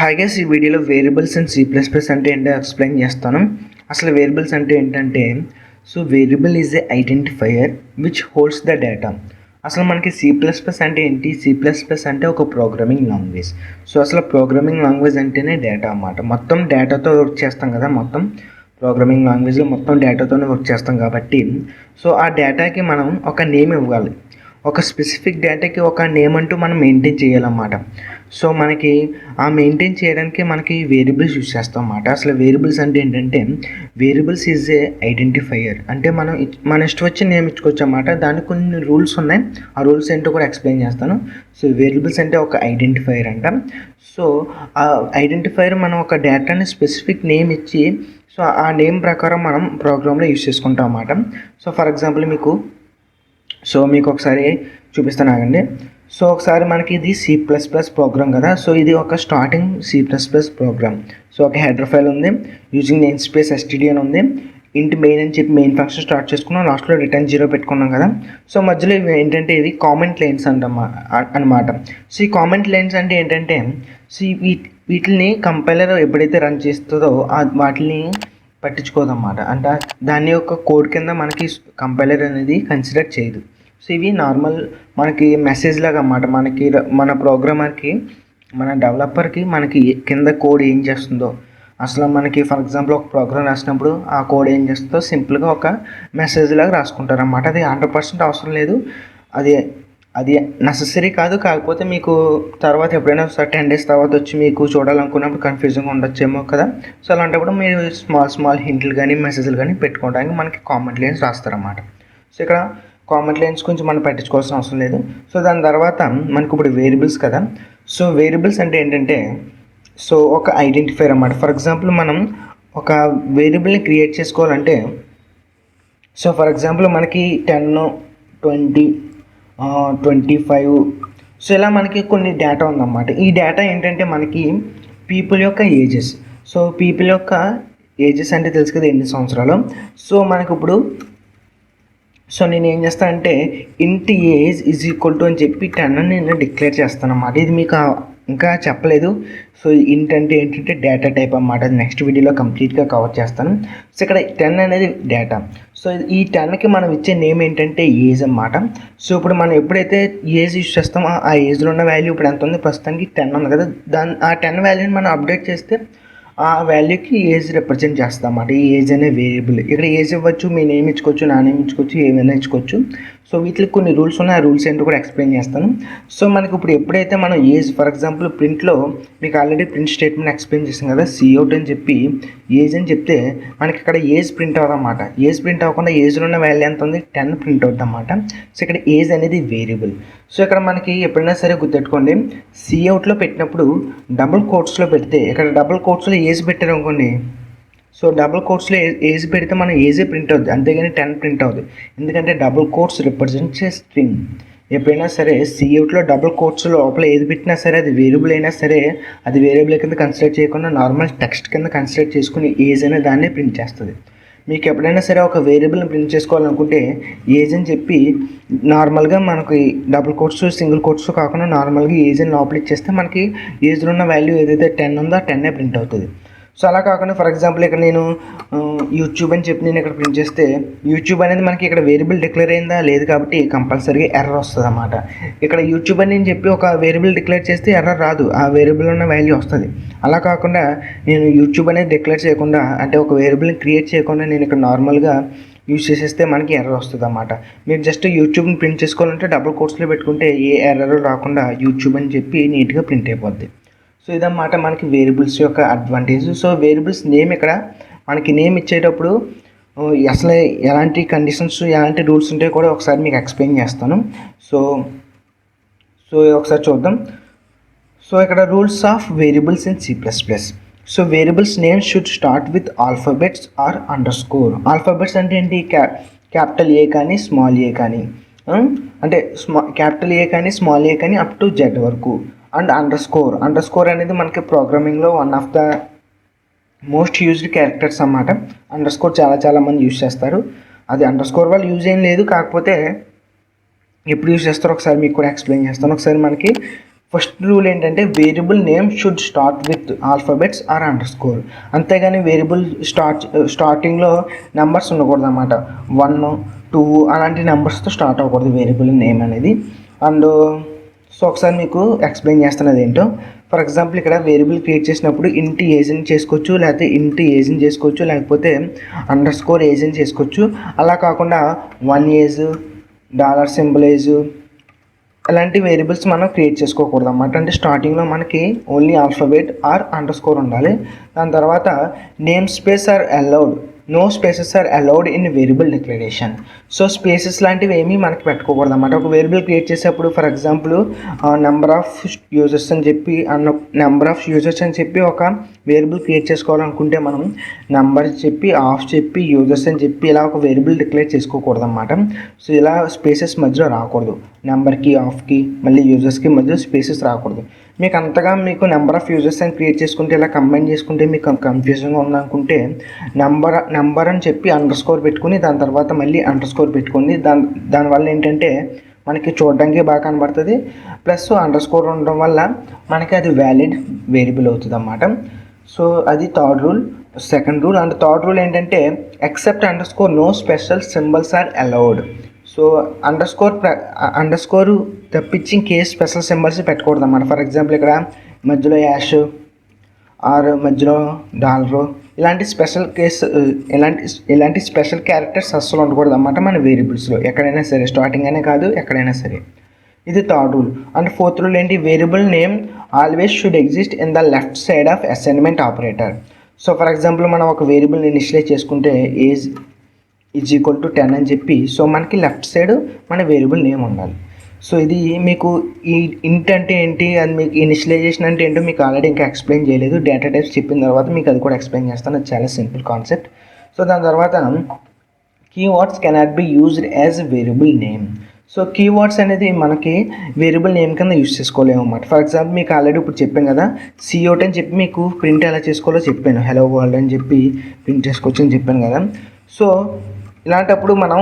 Hi guys, ఈ వీడియోలో variables and C++ అంటే ఏంటో ఎక్స్ప్లెయిన్ చేస్తాను. అసలు వేరియబుల్స్ అంటే ఏంటంటే, variable is a identifier which holds the data. అసలు మనకి C++ అంటే ఏంటి? C++ అంటే ఒక ప్రోగ్రామింగ్ లాంగ్వేజ్. అసలు ప్రోగ్రామింగ్ లాంగ్వేజ్ అంటేనే డేటా అన్నమాట. మొత్తం డేటాతో వర్క్ చేస్తాం కదా. మొత్తం ప్రోగ్రామింగ్ లాంగ్వేజ్లో మొత్తం డేటాతోనే వర్క్ చేస్తాం కాబట్టి, ఆ డేటాకి మనం ఒక నేమ్ ఇవ్వాలి. ఒక స్పెసిఫిక్ డేటాకి ఒక నేమ్ అంటూ మనం మెయింటైన్ చేయాలన్నమాట. మనకి ఆ మెయింటైన్ చేయడానికి మనకి వేరియబుల్స్ యూజ్ చేస్తాం అన్నమాట. అసలు వేరియబుల్స్ అంటే ఏంటంటే, వేరియబుల్స్ ఈజ్ ఏ ఐడెంటిఫైయర్. అంటే మన ఇష్టం వచ్చి నేమ్ ఇచ్చుకోవచ్చు అన్నమాట. దానికి కొన్ని రూల్స్ ఉన్నాయి. ఆ రూల్స్ ఏంటో కూడా ఎక్స్ప్లెయిన్ చేస్తాను. వేరియబుల్స్ అంటే ఒక ఐడెంటిఫైయర్ అంట. ఆ ఐడెంటిఫైయర్ మనం ఒక డేటాని స్పెసిఫిక్ నేమ్ ఇచ్చి ఆ నేమ్ ప్రకారం మనం ప్రోగ్రాంలో యూజ్ చేసుకుంటాం అన్నమాట. ఫర్ ఎగ్జాంపుల్ మీకు ఒకసారి చూపిస్తాను ఆగండి. ఒకసారి మనకి ఇది C++ ప్రోగ్రామ్ కదా. ఇది ఒక స్టార్టింగ్ C++ ప్రోగ్రామ్. ఒక హెడర్ ఫైల్ ఉంది. యూజింగ్ నేమ్ స్పేస్ std అని ఉంది. ఇంటి మెయిన్ అని చెప్పి మెయిన్ ఫంక్షన్ స్టార్ట్ చేసుకున్నాం. లాస్ట్లో రిటర్న్ 0 పెట్టుకున్నాం కదా. మధ్యలో ఇవి ఏంటంటే ఇవి కామెంట్ లైన్స్ అనమాట. ఈ కామెంట్ లైన్స్ అంటే ఏంటంటే, వీటిని కంపైలర్ ఎప్పుడైతే రన్ చేస్తుందో వాటిని పట్టించుకోదన్నమాట. అంటే దాని యొక్క కోడ్ కింద మనకి కంపైలర్ అనేది కన్సిడర్ చేయదు. ఇవి నార్మల్ మనకి మెసేజ్ లాగా అన్నమాట. మన ప్రోగ్రామర్కి, మన డెవలపర్కి మనకి కింద కోడ్ ఏం చేస్తుందో, అసలు మనకి ఫర్ ఎగ్జాంపుల్ ఒక ప్రోగ్రామ్ రాసినప్పుడు ఆ కోడ్ ఏం చేస్తుందో సింపుల్గా ఒక మెసేజ్ లాగా రాసుకుంటారు అన్నమాట. అది 100% అవసరం లేదు. అది నెససరీ కాదు. కాకపోతే మీకు తర్వాత ఎప్పుడైనా 10 days తర్వాత వచ్చి మీకు చూడాలనుకున్నప్పుడు కన్ఫ్యూజింగ్ ఉండొచ్చేమో కదా. అలాంటప్పుడు మీరు స్మాల్ హింట్లు కానీ మెసేజ్లు కానీ పెట్టుకోవడానికి మనకి కామెంట్ లైన్స్ రాస్తారన్నమాట. ఇక్కడ కామెంట్ లైన్స్ గురించి మనం పట్టించుకోవాల్సిన అవసరం లేదు. దాని తర్వాత మనకి ఇప్పుడు వేరియబుల్స్ కదా. వేరియబుల్స్ అంటే ఏంటంటే, ఒక ఐడెంటిఫైర్ అన్నమాట. ఫర్ ఎగ్జాంపుల్ మనం ఒక వేరియబుల్ని క్రియేట్ చేసుకోవాలంటే, ఫర్ ఎగ్జాంపుల్ మనకి 10, 20, 25 ఇలా మనకి కొన్ని డేటా ఉందన్నమాట. ఈ డేటా ఏంటంటే మనకి పీపుల్ యొక్క ఏజెస్. పీపుల్ యొక్క ఏజెస్ అంటే తెలుసు కదా, ఎన్ని సంవత్సరాలు. మనకి ఇప్పుడు నేను ఏం చేస్తానంటే, ఇంట్ ఏజ్ ఈజ్ ఈక్వల్ టు అని చెప్పి 10 అని నేను డిక్లేర్ చేస్తాను అన్నమాట. ఇది మీకు ఇంకా చెప్పలేదు. ఇంట్ అంటే ఏంటంటే డేటా టైప్ అన్నమాట. అది నెక్స్ట్ వీడియోలో కంప్లీట్గా కవర్ చేస్తాను. ఇక్కడ 10 అనేది డేటా. ఈ 10కి మనం ఇచ్చే నేమ్ ఏంటంటే ఏజ్ అన్నమాట. ఇప్పుడు మనం ఎప్పుడైతే ఏజ్ యూజ్ చేస్తామో ఆ ఏజ్లో ఉన్న వాల్యూ ఇప్పుడు ఎంత ఉంది, ప్రస్తుతానికి 10 ఉంది కదా. ఆ 10 వాల్యూని మనం అప్డేట్ చేస్తే ఆ వాల్యూకి ఏజ్ రిప్రజెంట్ చేస్తాం అన్నమాట. ఈ ఏజ్ అనే వేరియబుల్. ఇక్కడ ఏజ్ ఇవ్వచ్చు, మీ నేమ్ ఇచ్చుకోవచ్చు, నా నేమ్ ఇచ్చుకోవచ్చు, ఏమైనా ఇచ్చుకోవచ్చు. వీటికి కొన్ని రూల్స్ ఉన్నాయి. ఆ రూల్స్ ఏంటో కూడా ఎక్స్ప్లెయిన్ చేస్తాను. మనకి ఇప్పుడు ఎప్పుడైతే మనం ఏజ్, ఫర్ ఎగ్జాంపుల్ ప్రింట్లో మీకు ఆల్రెడీ ప్రింట్ స్టేట్మెంట్ ఎక్స్ప్లెయిన్ చేసాం కదా. సిఅవుట్ అని చెప్పి ఏజ్ అని చెప్తే మనకి ఇక్కడ ఏజ్ ప్రింట్ అవ్వదన్నమాట. ఏజ్ ప్రింట్ అవ్వకుండా ఏజ్లో ఉన్న వాల్యూ ఎంత ఉంది, 10 ప్రింట్ అవుతుంది అన్నమాట. ఇక్కడ ఏజ్ అనేది వేరియబుల్. ఇక్కడ మనకి ఎప్పుడైనా సరే గుర్తెట్టుకోండి, సిఅవుట్లో పెట్టినప్పుడు డబుల్ కోట్స్లో పెడితే, ఇక్కడ డబుల్ కోట్స్లో ఏజ్ పెట్టారు అనుకోండి. డబుల్ కోట్స్లో ఏజ్ పెడితే మనం ఏజే ప్రింట్ అవుద్ది, అంతేగాని 10 ప్రింట్ అవుద్ది. ఎందుకంటే double quotes represents a string. ఎప్పుడైనా సరే సిఅవుట్లో డబుల్ కోట్స్ లోపల ఏది పెట్టినా సరే, అది వేరియబుల్ అయినా సరే, అది వేరియబుల్ కింద కన్సిడర్ చేయకుండా నార్మల్ టెక్స్ట్ కింద కన్సిడర్ చేసుకుని ఏజ్ అనే దాన్ని ప్రింట్ చేస్తుంది. మీకు ఎప్పుడైనా సరే ఒక వేరియబుల్ని ప్రింట్ చేసుకోవాలనుకుంటే ఏజ్ అని చెప్పి నార్మల్గా మనకి డబుల్ కోట్స్ సింగిల్ కోట్స్ కాకుండా నార్మల్గా ఏజ్ అని లోపల ఇచ్చేస్తే మనకి ఏజ్లో ఉన్న వాల్యూ ఏదైతే 10 ఉందో ఆ 10 ప్రింట్ అవుతుంది. అలా కాకుండా ఫర్ ఎగ్జాంపుల్ ఇక్కడ నేను యూట్యూబ్ అని చెప్పి నేను ఇక్కడ ప్రింట్ చేస్తే, యూట్యూబ్ అనేది మనకి ఇక్కడ వేరియబుల్ డిక్లేర్ అయిందా లేదు కాబట్టి కంపల్సరీగా ఎర్రర్ వస్తుంది అన్నమాట. ఇక్కడ యూట్యూబ్ అని నేను చెప్పి ఒక వేరియబుల్ డిక్లేర్ చేస్తే ఎర్రర్ రాదు, ఆ వేరియబుల్ ఉన్న వాల్యూ వస్తుంది. అలా కాకుండా నేను యూట్యూబ్ అనేది డిక్లేర్ చేయకుండా, అంటే ఒక వేరియబుల్ని క్రియేట్ చేయకుండా నేను ఇక్కడ నార్మల్గా యూజ్ చేసేస్తే మనకి ఎర్రర్ వస్తుంది అన్నమాట. మీరు జస్ట్ యూట్యూబ్ని ప్రింట్ చేసుకోవాలంటే డబుల్ కోట్స్లో పెట్టుకుంటే ఏ ఎర్రర్ రాకుండా యూట్యూబ్ అని చెప్పి నీట్గా ప్రింట్ అయిపోద్ది. ఇదన్నమాట మనకి వేరియబుల్స్ యొక్క అడ్వాంటేజ్. వేరియబుల్స్ నేమ్, ఇక్కడ మనకి నేమ్ ఇచ్చేటప్పుడు అసలు ఎలాంటి కండిషన్స్, ఎలాంటి రూల్స్ ఉంటాయో కూడా ఒకసారి మీకు ఎక్స్ప్లెయిన్ చేస్తాను. ఒకసారి చూద్దాం. ఇక్కడ rules of variables in C++. Variables name should start with alphabets or underscore. Alphabets అంటే ఏంటి, క్యాపిటల్ ఏ కానీ స్మాల్ ఏ కానీ, అంటే క్యాపిటల్ ఏ కానీ స్మాల్ ఏ కానీ అప్ టు Z వరకు. అండ్ అండర్స్కోర్ అనేది మనకి ప్రోగ్రామింగ్లో one of the most used characters అన్నమాట. అండర్స్కోర్ చాలా మంది యూజ్ చేస్తారు. అది అండర్స్కోర్ వాళ్ళు యూజ్ ఏం లేదు, కాకపోతే ఎప్పుడు యూజ్ చేస్తారో ఒకసారి మీకు కూడా ఎక్స్ప్లెయిన్ చేస్తాను. ఒకసారి మనకి ఫస్ట్ రూల్ ఏంటంటే variable name should start with alphabets or underscore. అంతేగాని వేరియబుల్ స్టార్టింగ్లో నెంబర్స్ ఉండకూడదు అన్నమాట. 1, 2 అలాంటి నెంబర్స్తో స్టార్ట్ అవ్వకూడదు వేరియబుల్ నేమ్ అనేది. అండ్ సో ఒకసారి మీకు ఎక్స్ప్లెయిన్ చేస్తున్నది ఏంటో. ఫర్ ఎగ్జాంపుల్ ఇక్కడ వేరియబుల్ క్రియేట్ చేసినప్పుడు ఇంట్ ఏజ్ని చేసుకోవచ్చు, లేకపోతే ఇంట్ ఏజ్ని చేసుకోవచ్చు, లేకపోతే అండర్ స్కోర్ ఏజ్ని చేసుకోవచ్చు. అలా కాకుండా 1 ఏజ్, $సింబల్ అలాంటి వేరియబుల్స్ మనం క్రియేట్ చేసుకోకూడదు అన్నమాట. అంటే స్టార్టింగ్లో మనకి only alphabet or underscore ఉండాలి. దాని తర్వాత name space are allowed, no spaces are allowed in variable declaration. So spaces లాంటివి ఏమీ మనకి పెట్టుకోకూడదు అన్నమాట. ఒక వేరియబుల్ క్రియేట్ చేసేప్పుడు for example number of users అని చెప్పి నెంబర్ ఆఫ్ యూజర్స్ అని చెప్పి ఒక వేరియబుల్ క్రియేట్ చేసుకోవాలనుకుంటే మనం నెంబర్ చెప్పి ఆఫ్ చెప్పి యూజర్స్ అని చెప్పి ఇలా ఒక వేరియబుల్ డిక్లేర్ చేసుకోకూడదు అన్నమాట. సో ఇలా స్పేసెస్ మధ్యలో రాకూడదు. నెంబర్కి ఆఫ్కి మళ్ళీ యూజర్స్కి మధ్య స్పేసెస్ రాకూడదు. మీకు అంతగా మీకు నెంబర్ ఆఫ్ యూజర్స్ అని క్రియేట్ చేసుకుంటే ఇలా కంబైన్ చేసుకుంటే మీకు కన్ఫ్యూజన్గా ఉందనుకుంటే నెంబర్ అని చెప్పి అండర్ స్కోర్ పెట్టుకుని దాని తర్వాత మళ్ళీ అండర్ స్కోర్ పెట్టుకుని దానివల్ల ఏంటంటే మనకి చూడడానికి బాగా కనబడుతుంది. ప్లస్ అండర్ స్కోర్ ఉండడం వల్ల మనకి అది వ్యాలిడ్ వేరియబుల్ అవుతుంది అన్నమాట. సో అది third rule. Second rule and third rule ఏంటంటే except underscore no special symbols are allowed. So underscore తప్పించి ఇంకే స్పెషల్ సింబల్స్ పెట్టకూడదు అన్నమాట. ఫర్ ఎగ్జాంపుల్ ఇక్కడ మధ్యలో యాష్ ఆర్ మధ్యలో డాలరు ఇలాంటి ఇలాంటి స్పెషల్ క్యారెక్టర్స్ అస్సలు ఉండకూడదు అన్నమాట మన వేరియబుల్స్లో ఎక్కడైనా సరే, స్టార్టింగ్ అనే కాదు ఎక్కడైనా సరే. ఇది third rule. And fourth rule ఏంటి, variable name always should exist in the left side of assignment operator. So for example మనం ఒక వేరియబుల్ని ఇనిషియలైజ్ చేసుకుంటే ఏజ్ =10 అని చెప్పి సో మనకి లెఫ్ట్ సైడ్ మన వేరియబుల్ నేమ్ ఉండాలి. సో ఇది మీకు ఈ ఇంట్ అంటే ఏంటి, అది మీకు ఇనిషియలైజేషన్ అంటే ఏంటో మీకు ఆల్రెడీ ఇంకా ఎక్స్ప్లెయిన్ చేయలేదు. డేటా టైప్స్ చెప్పిన తర్వాత మీకు అది కూడా ఎక్స్ప్లెయిన్ చేస్తాను. అది చాలా సింపుల్ కాన్సెప్ట్. సో దాని తర్వాత keywords cannot be used as variable name. So keywords అనేది మనకి వేరియబుల్ నేమ్ కింద యూజ్ చేసుకోలేము అన్నమాట. ఫర్ ఎగ్జాంపుల్ మీకు ఆల్రెడీ ఇప్పుడు చెప్పాను కదా, సిఓట్ అని చెప్పి మీకు ప్రింట్ ఎలా చేసుకోవాలో చెప్పాను. హలో వరల్డ్ అని చెప్పి ప్రింట్ చేసుకోవచ్చు అని చెప్పాను కదా. సో ఇలాంటప్పుడు మనం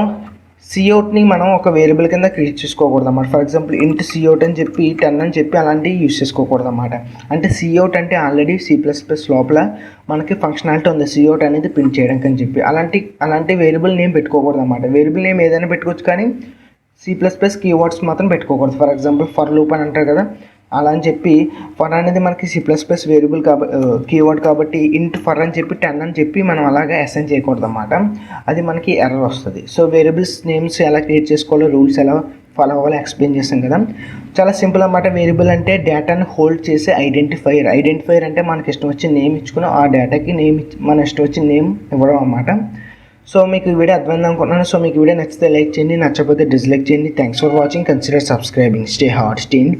సిఔట్ని మనం ఒక వేరియబుల్ కింద క్రియేట్ చేసుకోకూడదు అన్నమాట. ఫర్ ఎగ్జాంపుల్ ఇంట్ సిఔట్ అని చెప్పి 10 అని చెప్పి అలాంటివి యూజ్ చేసుకోకూడదు అన్నమాట. అంటే సిఔట్ అంటే ఆల్రెడీ C++ లోపల మనకి ఫంక్షనాలిటీ ఉంది సిఔట్ అనేది ప్రింట్ చేయడానికి అని చెప్పి అలాంటి వేరియబుల్ నేమ్ పెట్టుకోకూడదు అన్నమాట. వేరియబుల్ నేమ్ ఏదైనా పెట్టుకోవచ్చు కానీ C++ కీవర్డ్స్ మాత్రం పెట్టుకోకూడదు. ఫర్ ఎగ్జాంపుల్ ఫర్ లూప్ అని అంటారు కదా, అలా అని చెప్పి ఫర్ అనేది మనకి C++ వేరియబుల్ కీవర్డ్ కాబట్టి ఇంట్ ఫర్ అని చెప్పి 10 అని చెప్పి మనం అలాగా అసైన్ చేయకూడదు అన్నమాట. అది మనకి ఎర్రర్ వస్తుంది. సో వేరియబుల్స్ నేమ్స్ ఎలా క్రియేట్ చేసుకోవాలో, రూల్స్ ఎలా ఫాలో అవ్వాలో ఎక్స్ప్లెయిన్ చేస్తాం కదా. చాలా సింపుల్ అన్నమాట. వేరియబుల్ అంటే డేటాను హోల్డ్ చేసే ఐడెంటిఫైర్ అంటే మనకి ఇష్టం వచ్చిన నేమ్ ఇచ్చుకుని ఆ డేటాకి మన ఇష్టం వచ్చిన నేమ్ ఇవ్వడం అన్నమాట. సో మీకు ఈ వీడియో అర్థమైంది అనుకుంటున్నాను. సో మీకు వీడియో నచ్చితే లైక్ చేయండి, నచ్చకపోతే డిస్లైక్ చేయండి. Thanks for watching. Consider subscribing. Stay hot, stay in.